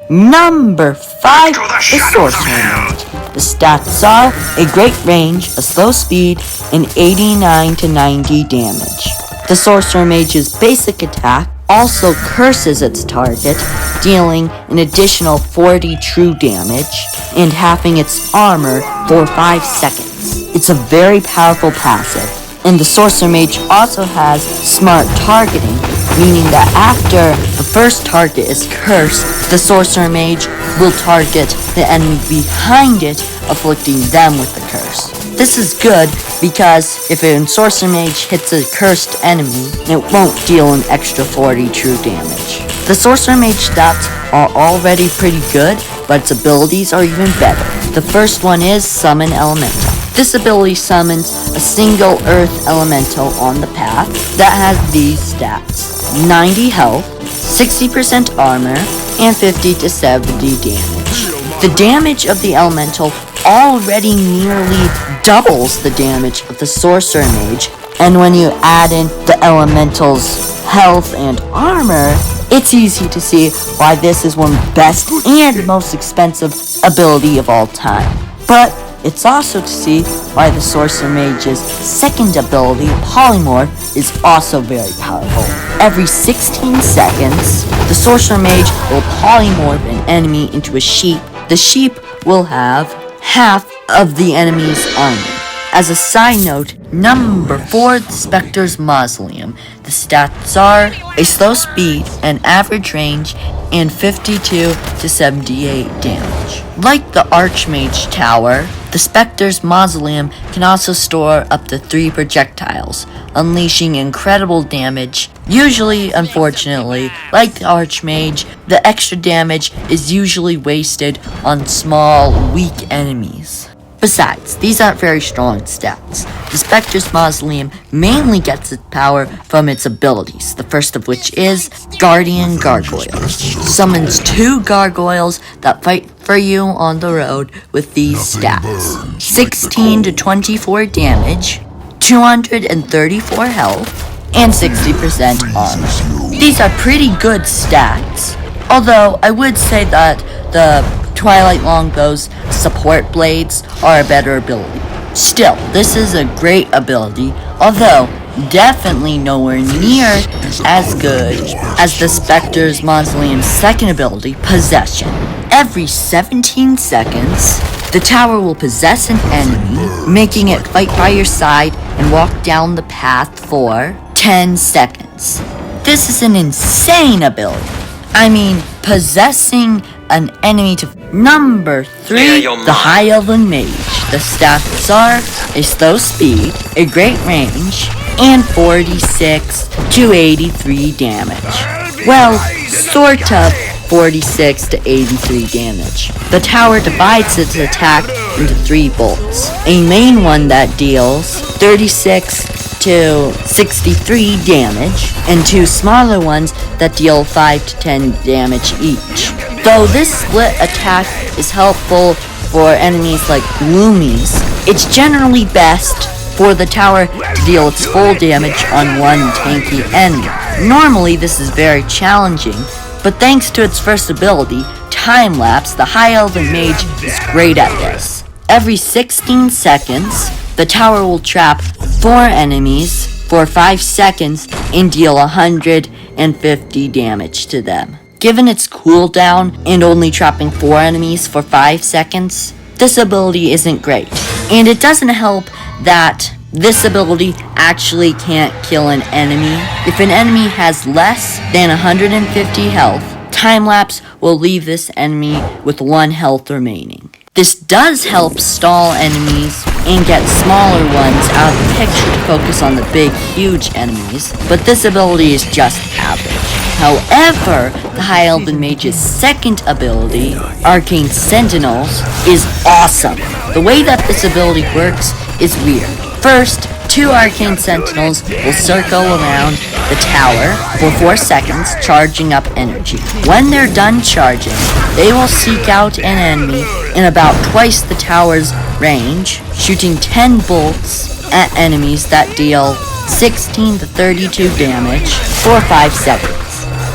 Number 5, the Sorcerer Mage. The stats are a great range, a slow speed, and 89 to 90 damage. The Sorcerer Mage's basic attack also curses its target, dealing an additional 40 true damage and halving its armor for 5 seconds. It's a very powerful passive, and the Sorcerer Mage also has smart targeting, meaning that after the first target is cursed, the Sorcerer Mage will target the enemy behind it, afflicting them with the curse. This is good because if a Sorcerer Mage hits a cursed enemy, it won't deal an extra 40 true damage. The Sorcerer Mage stats are already pretty good, but its abilities are even better. The first one is Summon Elemental. This ability summons a single Earth Elemental on the path that has these stats: 90 health, 60% armor, and 50 to 70 damage. The damage of the Elemental already nearly doubles the damage of the Sorcerer Mage, and when you add in the Elemental's health and armor, it's easy to see why this is one of the best and most expensive ability of all time. But it's also to see why the Sorcerer Mage's second ability, Polymorph, is also very powerful. Every 16 seconds, the Sorcerer Mage will polymorph an enemy into a sheep. The sheep will have half of the enemy's armor. As a side note, number 4, the Spectre's Mausoleum. The stats are a slow speed, an average range, and 52 to 78 damage. Like the Archmage Tower, the Spectre's Mausoleum can also store up to 3 projectiles, unleashing incredible damage. Usually, unfortunately, like the Archmage, the extra damage is usually wasted on small, weak enemies. Besides, these aren't very strong stats. The Spectre's Mausoleum mainly gets its power from its abilities, the first of which is Guardian Gargoyles. Summons 2 gargoyles that fight for you on the road with these stats: 16 to 24 damage, 234 health, and 60% armor. These are pretty good stats, although I would say that the Twilight Longbow's support blades are a better ability. Still, this is a great ability, although definitely nowhere near as good as the Spectre's Mausoleum's second ability, Possession. Every 17 seconds, the tower will possess an enemy, making it fight by your side and walk down the path for 10 seconds. This is an insane ability. I mean, possessing an enemy to... Number 3, the High Elven Mage. The stats are a slow speed, a great range, and 46 to 83 damage. Well, sort of 46 to 83 damage. The tower divides its attack into 3 bolts. A main one that deals 36 to 63 damage, and 2 smaller ones that deal 5 to 10 damage each. Though this split attack is helpful for enemies like Gloomies, it's generally best for the tower to deal its full damage on one tanky enemy. Normally this is very challenging, but thanks to its first ability, Time Lapse, the High Elven Mage is great at this. Every 16 seconds, the tower will trap 4 enemies for 5 seconds and deal 150 damage to them. Given its cooldown and only trapping 4 enemies for 5 seconds, this ability isn't great. And it doesn't help that this ability actually can't kill an enemy. If an enemy has less than 150 health, Time Lapse will leave this enemy with 1 health remaining. This does help stall enemies and get smaller ones out of the picture to focus on the big, huge enemies, but this ability is just average. However, the High Elven Mage's second ability, Arcane Sentinels, is awesome. The way that this ability works is weird. First, 2 Arcane Sentinels will circle around the tower for 4 seconds, charging up energy. When they're done charging, they will seek out an enemy in about twice the tower's range, shooting 10 bolts at enemies that deal 16 to 32 damage for 5 seconds.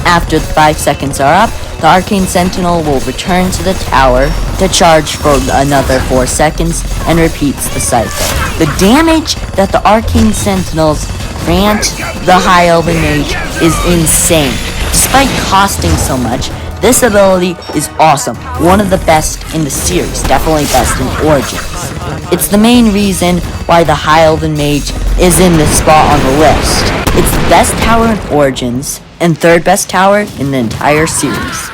After the 5 seconds are up, the Arcane Sentinel will return to the tower to charge for another 4 seconds and repeats the cycle. The damage that the Arcane Sentinels grant the High Elven Mage is insane. Despite costing so much, this ability is awesome, one of the best in the series, definitely best in Origins. It's the main reason why the High Elven Mage is in this spot on the list. It's the best tower in Origins, and third best tower in the entire series.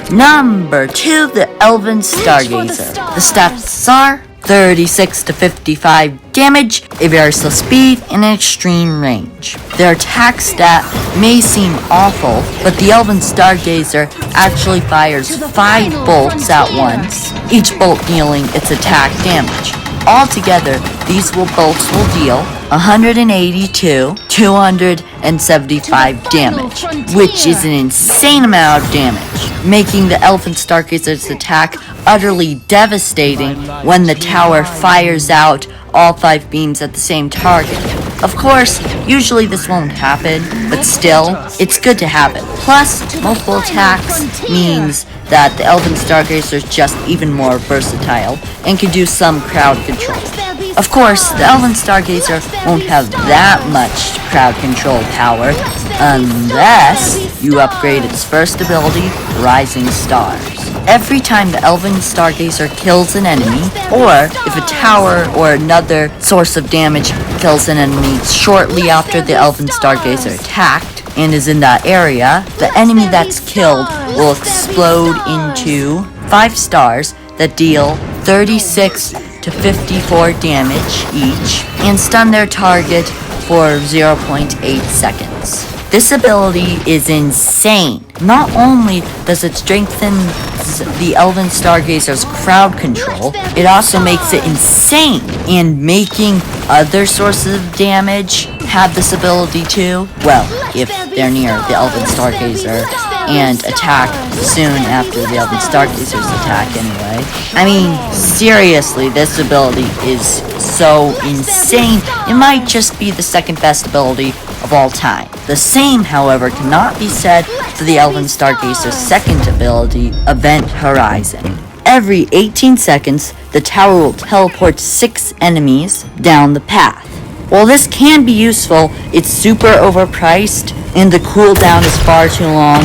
Number 2, the Elven Stargazer. The stats are 36 to 55 damage, a very slow speed, and an extreme range. Their attack stat may seem awful, but the Elven Stargazer actually fires 5 bolts at once, each bolt dealing its attack damage. Altogether, these bolts will deal 182, 275 damage, which is an insane amount of damage, making the Elven Stargazer's attack utterly devastating when the tower fires out all 5 beams at the same target. Of course, usually this won't happen, but still, it's good to have it. Plus, multiple attacks means that the Elven Stargazer is just even more versatile and can do some crowd control. Of course, the Elven Stargazer won't have that much crowd control power unless you upgrade its first ability, Rising Stars. Every time the Elven Stargazer kills an enemy, or if a tower or another source of damage kills an enemy shortly after the Elven Stargazer attacked and is in that area, the enemy that's killed will explode into 5 stars that deal 36 to 54 damage each and stun their target for 0.8 seconds. This ability is insane. Not only does it strengthen the Elven Stargazer's crowd control, it also makes it insane. And making other sources of damage have this ability too, well, if they're near the Elven Stargazer and attack soon after the Elven Stargazer's attack anyway. I mean, seriously, this ability is so insane, it might just be the second best ability of all time. The same, however, cannot be said for the Elven Stargazer's second ability, Event Horizon. Every 18 seconds, the tower will teleport 6 enemies down the path. While this can be useful, it's super overpriced, and the cooldown is far too long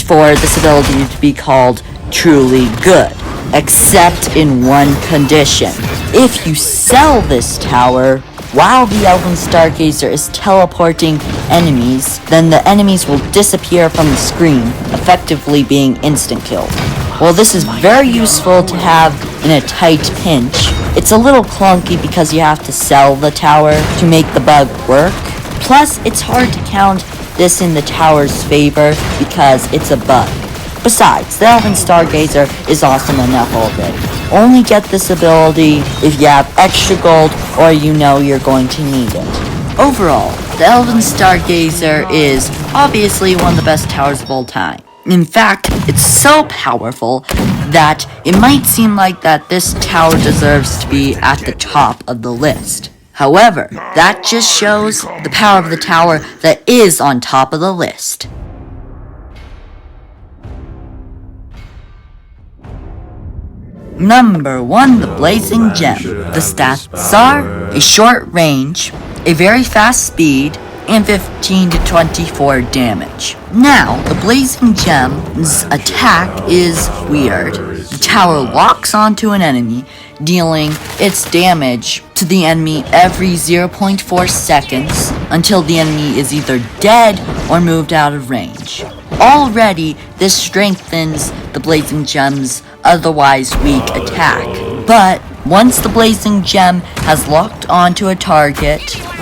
for this ability to be called truly good, except in one condition. If you sell this tower while the Elven Stargazer is teleporting enemies, then the enemies will disappear from the screen, effectively being instant killed. While this is very useful to have in a tight pinch, it's a little clunky because you have to sell the tower to make the bug work. Plus, it's hard to count this in the tower's favor because it's a bug. Besides, the Elven Stargazer is awesome enough already. Only get this ability if you have extra gold or you know you're going to need it. Overall, the Elven Stargazer is obviously one of the best towers of all time. In fact, it's so powerful that it might seem like that this tower deserves to be at the top of the list. However, that just shows the power of the tower that is on top of the list. Number 1, the Blazing Gem. The stats are a short range, a very fast speed, and 15 to 24 damage. Now, the Blazing Gem's attack is weird. The tower locks onto an enemy, dealing its damage to the enemy every 0.4 seconds until the enemy is either dead or moved out of range. Already, this strengthens the Blazing Gem's otherwise weak attack. But once the Blazing Gem has locked onto a target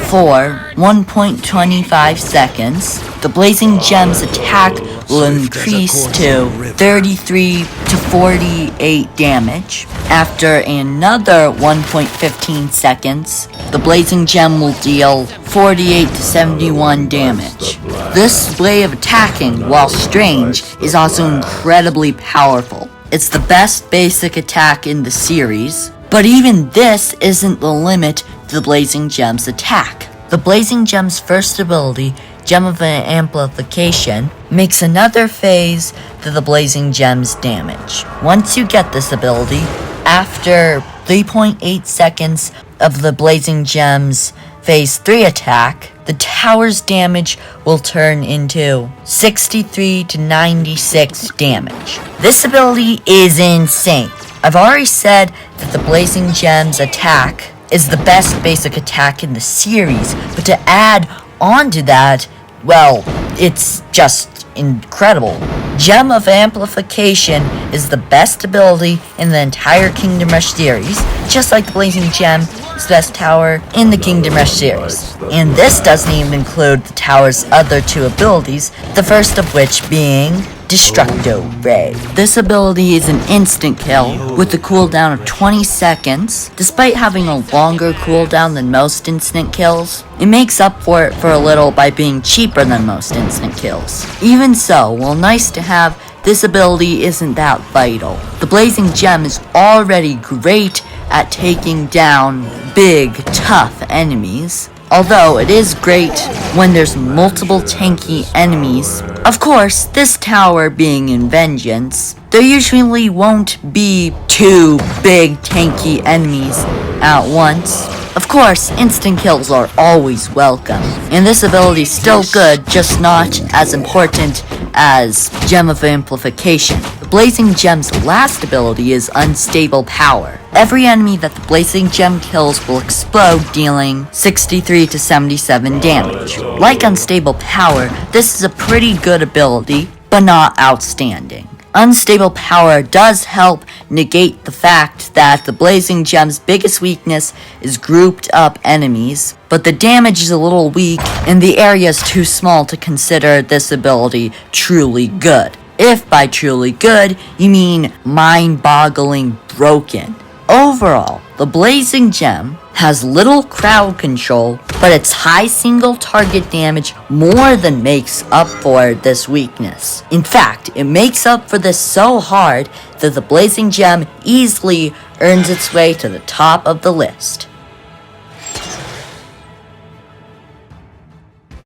for 1.25 seconds, the Blazing Gem's attack will increase to 33 to 48 damage. After another 1.15 seconds, the Blazing Gem will deal 48 to 71 damage. This way of attacking, while strange, is also incredibly powerful. It's the best basic attack in the series, but even this isn't the limit to the Blazing Gem's attack. The Blazing Gem's first ability, Gem of Amplification, makes another phase to the Blazing Gem's damage. Once you get this ability, after 3.8 seconds of the Blazing Gem's Phase 3 attack, the tower's damage will turn into 63 to 96 damage. This ability is insane. I've already said that the Blazing Gem's attack is the best basic attack in the series, but to add on to that, well, it's just incredible. Gem of Amplification is the best ability in the entire Kingdom Rush series, just like the Blazing Gem is the best tower in the Kingdom Rush series. And this doesn't even include the tower's other two abilities, the first of which being Destructo Ray. This ability is an instant kill with a cooldown of 20 seconds. Despite having a longer cooldown than most instant kills, it makes up for it for a little by being cheaper than most instant kills. Even so, while nice to have, this ability isn't that vital. The Blazing Gem is already great at taking down big, tough enemies, although it is great when there's multiple tanky enemies. Of course, this tower being in Vengeance, there usually won't be two big tanky enemies at once. Of course, instant kills are always welcome, and this ability is still good, just not as important as Gem of Amplification. The Blazing Gem's last ability is Unstable Power. Every enemy that the Blazing Gem kills will explode, dealing 63 to 77 damage. Like Unstable Power, this is a pretty good ability, but not outstanding. Unstable Power does help negate the fact that the Blazing Gem's biggest weakness is grouped up enemies, but the damage is a little weak and the area is too small to consider this ability truly good. If by truly good, you mean mind-boggling broken. Overall, the Blazing Gem has little crowd control, but its high single target damage more than makes up for this weakness. In fact, it makes up for this so hard that the Blazing Gem easily earns its way to the top of the list.